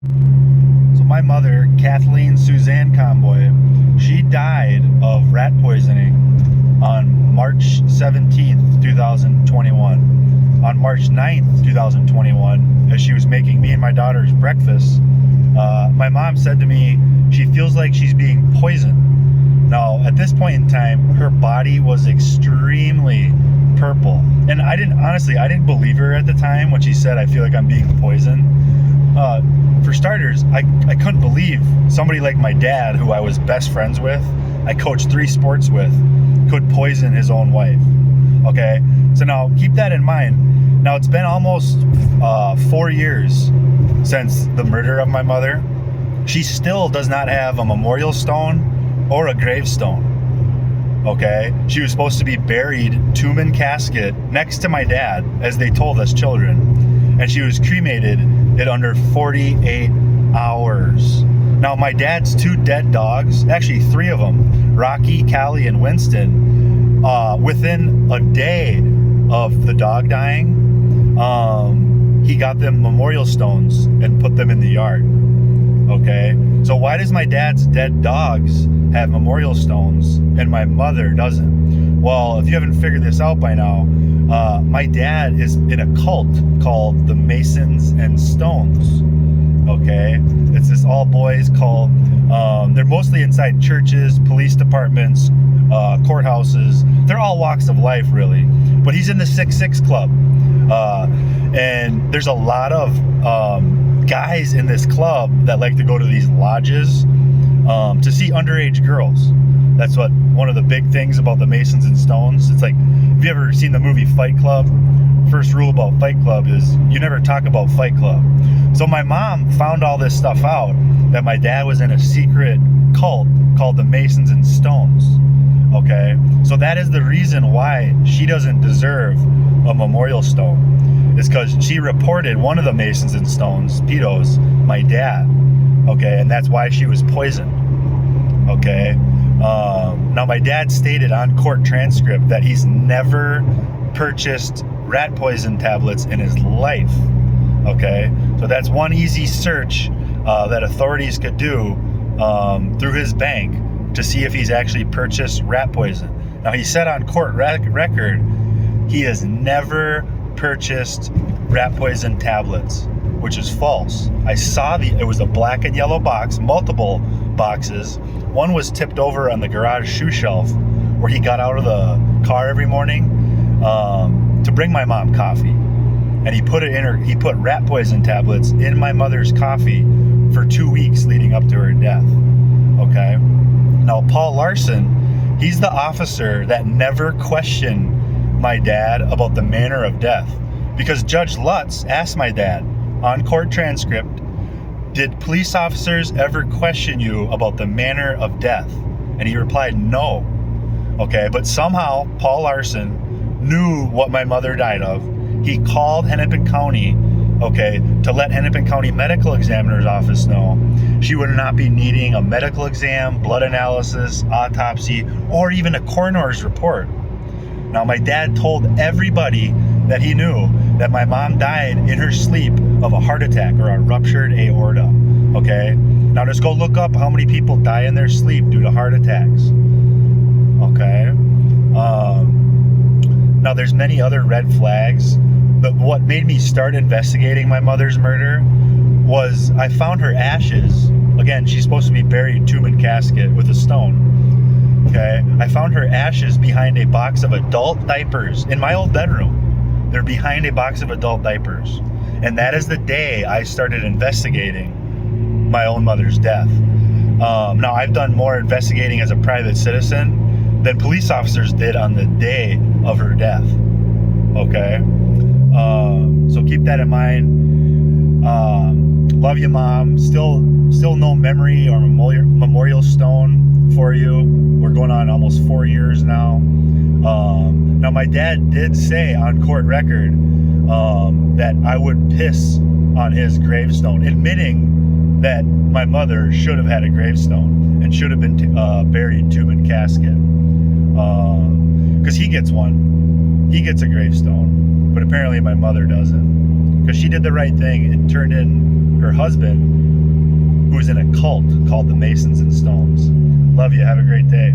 So my mother, Kathleen Suzanne Conboy, she died of rat poisoning on March 17th, 2021. On March 9th, 2021, as she was making me and my daughter's breakfast, my mom said to me, she feels like she's being poisoned. Now, at this point in time, her body was extremely purple. And I didn't believe her at the time when she said, I feel like I'm being poisoned. For starters, I couldn't believe somebody like my dad, who I was best friends with, I coached 3 sports with, could poison his own wife. Okay, so now keep that in mind. Now it's been almost 4 years since the murder of my mother. She still does not have a memorial stone or a gravestone. Okay, she was supposed to be buried, tomb and casket, next to my dad, as they told us children, and she was cremated in under 48 hours. Now my dad's 2 dead dogs, actually 3 of them, Rocky, Callie, and Winston, within a day of the dog dying, he got them memorial stones and put them in the yard. Okay, so why does my dad's dead dogs have memorial stones and my mother doesn't? Well, if you haven't figured this out by now, my dad is in a cult called the Masons and Stones. Okay, it's this all boys cult. They're mostly inside churches, police departments, courthouses. They're all walks of life, really. But he's in the 6-6 club, and there's a lot of guys in this club that like to go to these lodges to see underage girls. That's what one of the big things about the Masons and Stones. It's like, have you ever seen the movie Fight Club? First rule about Fight Club is you never talk about Fight Club. So my mom found all this stuff out, that my dad was in a secret cult called the Masons and Stones. Okay, so that is the reason why she doesn't deserve a memorial stone. It's because she reported one of the Masons and Stones pedos, my dad. Okay, and that's why she was poisoned. Okay, now my dad stated on court transcript that he's never purchased rat poison tablets in his life. Okay, so that's one easy search that authorities could do through his bank to see if he's actually purchased rat poison. Now he said on court record he has never purchased rat poison tablets, which is false. I saw it was a black and yellow box, multiple boxes. One was tipped over on the garage shoe shelf where he got out of the car every morning to bring my mom coffee. And he put rat poison tablets in my mother's coffee for 2 weeks leading up to her death. Okay. Now Paul Larson, he's the officer that never questioned my dad about the manner of death, because Judge Lutz asked my dad on court transcript, did police officers ever question you about the manner of death? And he replied, no. Okay, but somehow Paul Larson knew what my mother died of. He called Hennepin County, okay, to let Hennepin County Medical Examiner's Office know she would not be needing a medical exam, blood analysis, autopsy, or even a coroner's report. Now, my dad told everybody that he knew that my mom died in her sleep of a heart attack or a ruptured aorta. Okay? Now, just go look up how many people die in their sleep due to heart attacks. Okay? Now, there's many other red flags, but what made me start investigating my mother's murder was I found her ashes. Again, she's supposed to be buried tomb and casket with a stone. Okay, I found her ashes behind a box of adult diapers in my old bedroom. They're behind a box of adult diapers. And that is the day I started investigating my own mother's death. Now, I've done more investigating as a private citizen than police officers did on the day of her death. Okay, so keep that in mind. Love you, Mom. Still no memory or memorial stone for you. We're going on almost 4 years now. Now, my dad did say on court record that I would piss on his gravestone, admitting that my mother should have had a gravestone and should have been buried tomb and casket. Because he gets one. He gets a gravestone. But apparently my mother doesn't. Because she did the right thing and turned in her husband, who's in a cult called the Masons and Stones. Love you. Have a great day.